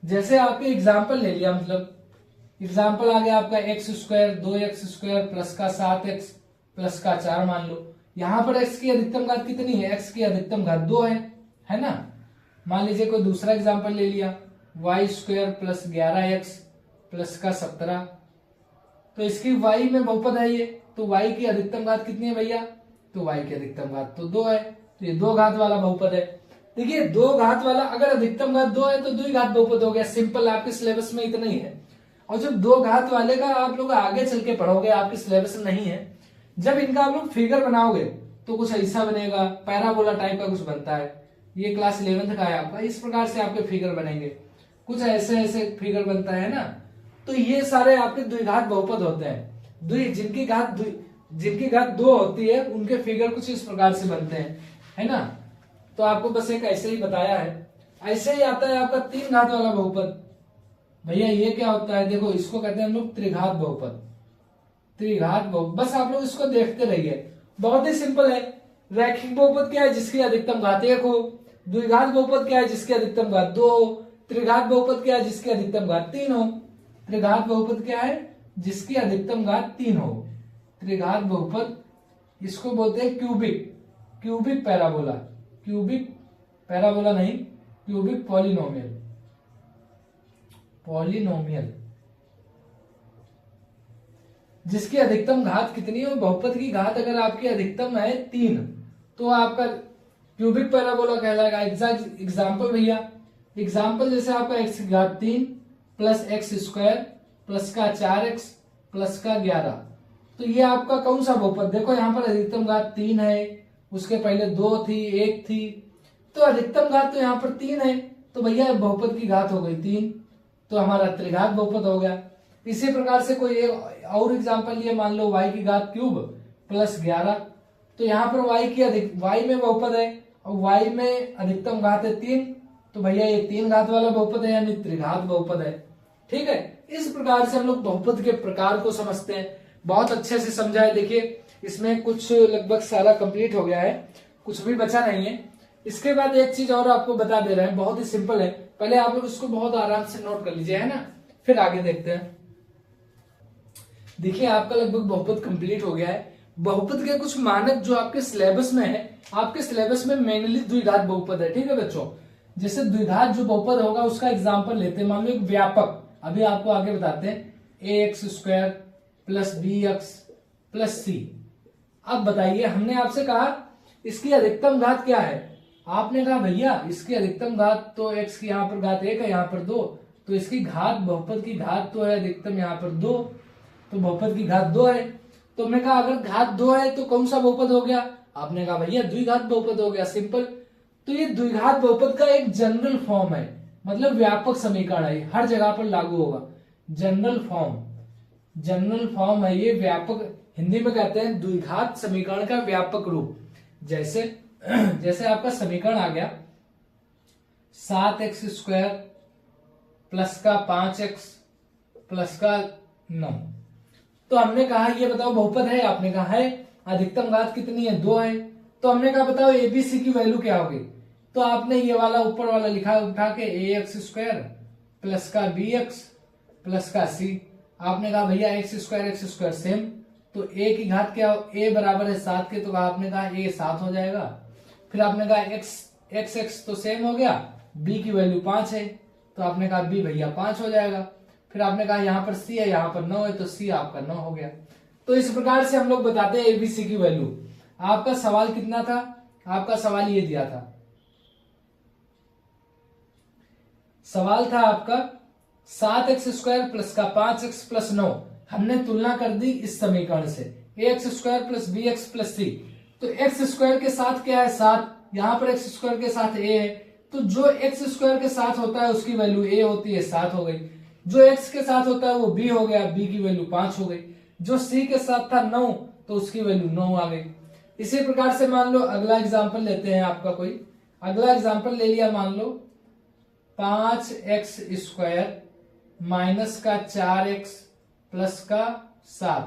A: जैसे आपके एग्जाम्पल ले लिया, मतलब एग्जाम्पल आ गया आपका x² 2x² प्लस का 7x प्लस का 4 मान लो। यहां पर x की अधिकतम घात कितनी है? x की अधिकतम घात 2 है ना। मान लीजिए कोई दूसरा एग्जाम्पल ले लिया, y² प्लस 11x प्लस का 17। तो इसकी y में बहुपद है ये, तो y की अधिकतम घात कितनी है भैया? तो y की अधिकतम घात तो 2 है, तो ये 2 घात वाला बहुपद है। देखिए 2 घात वाला अगर अधिकतम घात 2 है तो द्विघात बहुपद हो गया, सिंपल। आपके सिलेबस में इतना ही है। और जब 2 घात वाले का आप लोग आगे चल के पढ़ोगे, आपके सिलेबस में नहीं है, जब इनका आप लोग फिगर बनाओगे तो कुछ ऐसा बनेगा, पैराबोला टाइप का कुछ बनता है। ये क्लास 11th का है आपका, इस प्रकार से आपके फिगर बनेंगे, कुछ ऐसे ऐसे फिगर बनता है ना। तो ये सारे आपके द्विघात बहुपद होते हैं। जिनकी घात 2 होती है उनके फिगर कुछ इस प्रकार से बनते हैं, है ना। तो आपको बस एक ऐसे ही बताया है। ऐसे ही आता है आपका 3 घात वाला बहुपद। भैया ये क्या होता है? देखो इसको कहते हैं हम लोग त्रिघात बहुपद। त्रिघात बहुपद, बस आप लोग इसको देखते रहिए, बहुत ही सिंपल है। रैखिक बहुपद क्या है? जिसकी अधिकतम घात 1 हो। द्विघात बहुपद क्या है? जिसकी अधिकतम घात 2 हो। त्रिघात बहुपद क्या है? जिसकी अधिकतम घात 3 हो। त्रिघात बहुपद क्या है? जिसकी अधिकतम घात 3 हो। त्रिघात बहुपद इसको बोलते हैं क्यूबिक पैराबोला। क्यूबिक पैराबोला नहीं, क्यूबिक पॉलिनोमियल। जिसकी अधिकतम घात कितनी है? बहुपद की घात अगर आपकी अधिकतम है 3 तो आपका क्यूबिक पैराबोला कहलाएगा। एग्जाम्पल भैया, एग्जाम्पल जैसे आपका x की घात 3 प्लस x² प्लस का 4x प्लस का 11। तो ये आपका कौन सा बहुपद? देखो यहाँ पर अधिकतम घात 3 है, उसके पहले 2 थी, 1 थी, तो अधिकतम घात तो यहाँ पर 3 है, तो भैया बहुपद की घात हो गई 3, तो हमारा त्रिघात बहुपद हो गया। इसी प्रकार से कोई और एग्जाम्पल लिए, मान लो y की घात क्यूब प्लस 11। तो यहाँ पर y में बहुपद है और y में अधिकतम घात है 3, तो भैया ये 3 घात वाला बहुपद है, यानी त्रिघात बहुपद है, ठीक है। इस प्रकार से हम लोग बहुपद के प्रकार को समझते हैं। बहुत अच्छे से समझा है। देखिए इसमें कुछ लगभग सारा कंप्लीट हो गया है, कुछ भी बचा नहीं है। इसके बाद एक चीज और आपको बता दे रहे हैं, बहुत ही सिंपल है, पहले आप लोग इसको बहुत आराम से नोट कर लीजिए, है ना, फिर आगे देखते हैं। देखिए आपका लगभग बहुपद कंप्लीट हो गया है। बहुपद के कुछ मानक जो आपके सिलेबस में है, आपके सिलेबस में मेनली द्विघात बहुपद है, ठीक है बच्चों। जैसे द्विघात जो बहुपद होगा उसका एग्जाम्पल लेते हैं, मान लो एक व्यापक, अभी आपको आगे बताते हैं, ax² plus bx plus c। अब बताइए, हमने आपसे कहा इसकी अधिकतम घात क्या है? आपने कहा भैया इसकी अधिकतम घात तो x की यहाँ पर घात 1 है, यहाँ पर 2, तो इसकी घात, बहुपद की घात तो है अधिकतम यहाँ पर 2, तो बहुपद की घात 2 है। तो हमने कहा अगर घात 2 है तो कौन सा बहुपद हो गया? आपने कहा भैया द्विघात बहुपद हो गया, सिंपल। तो ये द्विघात बहुपद का एक जनरल फॉर्म है, मतलब व्यापक समीकरण है, हर जगह पर लागू होगा। जनरल फॉर्म है ये, व्यापक, हिंदी में कहते हैं द्विघात समीकरण का व्यापक रूप। जैसे आपका समीकरण आ गया 7x² प्लस का 5x प्लस का 9। तो हमने कहा ये बताओ बहुपद है, आपने कहा है, अधिकतम घात कितनी है, 2 है। तो हमने कहा बताओ एबीसी की वैल्यू क्या होगी। तो आपने ये वाला ऊपर वाला लिखा उठा के ए एक्स स्क्वायर प्लस का बी एक्स प्लस का सी। आपने कहा भैया एक्स स्क्वायर सेम, तो ए की घात क्या हो, ए बराबर है 7 के, तो आपने कहा ए 7 हो जाएगा। फिर आपने कहा एक्स एक्स तो सेम हो गया, बी की वैल्यू 5 है, तो आपने कहा बी भैया 5 हो जाएगा। फिर आपने कहा यहाँ पर सी है, यहाँ पर 9 है, तो सी आपका 9 हो गया। तो इस प्रकार से हम लोग बताते हैं एबीसी की वैल्यू। आपका सवाल कितना था, आपका सवाल ये दिया था, सवाल था आपका 7x स्क्वायर प्लस का 5x प्लस 9। हमने तुलना कर दी इस समीकरण से, ax square plus B X plus C. तो x स्क्वायर के साथ क्या है 7, यहां पर x स्क्वायर के साथ a है, तो जो x स्क्वायर के साथ होता है उसकी वैल्यू a होती है, 7 हो गई। जो x के साथ होता है वो b हो गया, b की वैल्यू 5 हो गई। जो c के साथ था 9, तो उसकी वैल्यू 9 आ गई। इसी प्रकार से मान लो अगला एग्जाम्पल लेते हैं आपका, कोई अगला एग्जाम्पल ले लिया, मान लो 5x स्क्वायर माइनस का 4x प्लस का 7।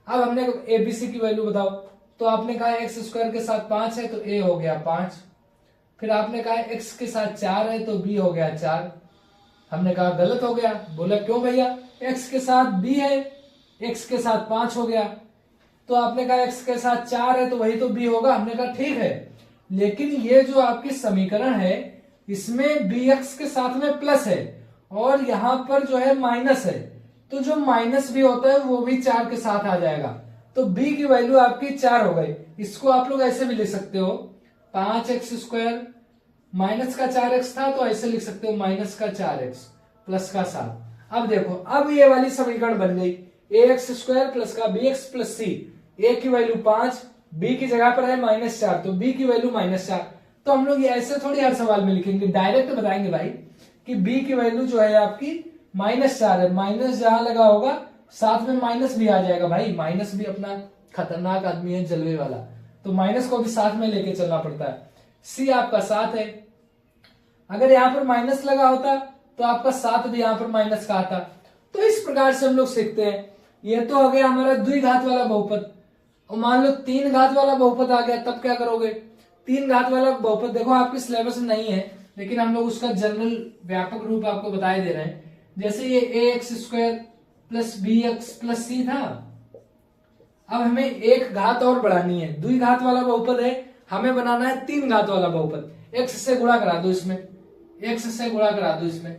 A: अब हमने एबीसी की वैल्यू बताओ, तो आपने कहा x स्क्वायर के साथ 5 है, तो a हो गया 5। फिर आपने कहा x के साथ 4 है, तो b हो गया 4। हमने कहा गलत हो गया। बोला क्यों भैया, x के साथ b है, x के साथ 5 हो गया। तो आपने कहा x के साथ 4 है, तो वही तो b होगा। हमने कहा ठीक है, लेकिन ये जो आपकी समीकरण है इसमें bx के साथ में प्लस है और यहां पर जो है माइनस है, तो जो माइनस भी होता है वो भी 4 के साथ आ जाएगा। तो b की वैल्यू आपकी 4 हो गई। इसको आप लोग ऐसे भी लिख सकते हो, 5x स्क्वायर माइनस का 4x था, तो ऐसे लिख सकते हो माइनस का 4x प्लस का 7। अब देखो, अब ये वाली समीकरण बन गई, ax स्क्वायर प्लस का bx प्लस c। a की वैल्यू 5, b की जगह पर है -4, तो b की वैल्यू -4। तो हम लोग ये ऐसे थोड़ी हर सवाल में लिखेंगे, डायरेक्ट बताएंगे भाई कि b की वैल्यू जो है आपकी -4 है। माइनस जहां लगा होगा साथ में माइनस भी आ जाएगा भाई, माइनस भी अपना खतरनाक आदमी है, जलवे वाला, तो माइनस को भी साथ में लेके चलना पड़ता है। c आपका 7 है, अगर यहाँ पर माइनस लगा होता तो आपका 7 भी यहाँ पर माइनस का आता। तो इस प्रकार से हम लोग सीखते हैं। ये तो हो गया हमारा द्विघात वाला बहुपद। और मान लो 3 घात वाला बहुपद आ गया, तब क्या करोगे। 3 घात वाला बहुपद देखो आपके सिलेबस में नहीं है, लेकिन हम लोग उसका जनरल व्यापक रूप आपको बताए दे रहे हैं। जैसे ये ax square plus B X plus C था, अब हमें एक घात और बढ़ानी है। द्विघात वाला बहुपद है, हमें बनाना है 3 घात वाला बहुपद। x से गुणा करा दो इसमें, x से गुणा करा दो इसमें,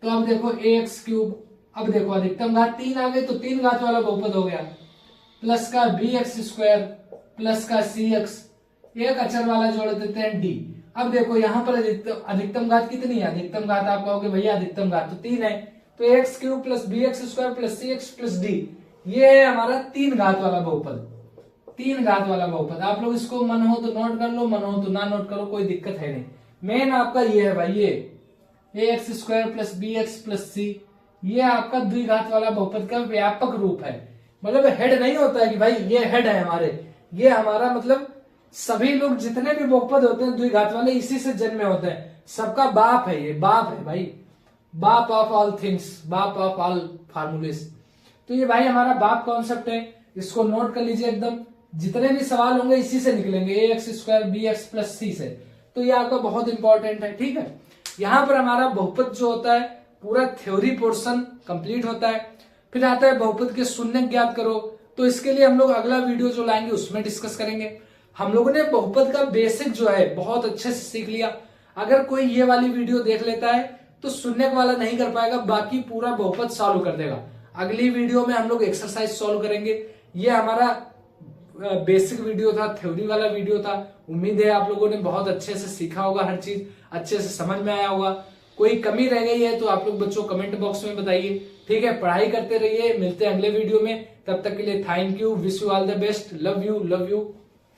A: तो अब देखो ax क्यूब। अब देखो अधिकतम घात 3 आ गई, तो 3 घात वाला बहुपद हो गया, प्लस का बी एक्स स्क्वायर प्लस का सी एक्स, एक अचर वाला जोड़ देते हैं d। अब देखो यहाँ पर अधिकतम घात कितनी है, अधिकतम घात आप कहोगे भैया अधिकतम घात तो 3 है, तो X cube plus B X square plus C X plus D, ये है हमारा 3 घात वाला बहुपद। 3 घात वाला बहुपद, आप लोग इसको मन हो तो नोट कर लो, मन हो तो ना नोट करो, कोई दिक्कत है नहीं। मेन आपका ये है भाई, ये X square plus B X plus C, ये आपका द्विघात वाला बहुपद का व्यापक रूप है। मतलब हेड नहीं होता है कि भाई ये हेड है हमारे, ये हमारा मतलब सभी लोग जितने भी बहुपद होते हैं द्विघात वाले इसी से जन्मे होते हैं, सबका बाप है, ये बाप है भाई, बाप ऑफ ऑल थिंग्स, बाप ऑफ ऑल फार्मूलेस। तो ये भाई हमारा बाप कॉन्सेप्ट है, इसको नोट कर लीजिए एकदम। जितने भी सवाल होंगे इसी से निकलेंगे, A X square B X plus C से, तो ये आपका बहुत इंपॉर्टेंट है। ठीक है, यहाँ पर हमारा बहुपद जो होता है पूरा थ्योरी पोर्शन कंप्लीट होता है। फिर आता है बहुपद के शून्य ज्ञात करो, तो इसके लिए हम लोग अगला वीडियो जो लाएंगे उसमें डिस्कस करेंगे। हम लोगों ने बहुपद का बेसिक जो है बहुत अच्छे से सीख लिया। अगर कोई ये वाली वीडियो देख लेता है तो शून्य वाला नहीं कर पाएगा, बाकी पूरा बहुपद सॉल्व कर देगा। अगली वीडियो में हम लोग एक्सरसाइज सॉल्व करेंगे। ये हमारा बेसिक वीडियो था, थ्योरी वाला वीडियो था। उम्मीद है आप लोगों ने बहुत अच्छे से सीखा होगा, हर चीज अच्छे से समझ में आया होगा। कोई कमी रह गई है तो आप लोग बच्चों कमेंट बॉक्स में बताइए। ठीक है, पढ़ाई करते रहिए, मिलते हैं अगले वीडियो में। तब तक के लिए thank you, wish you all the best, love you.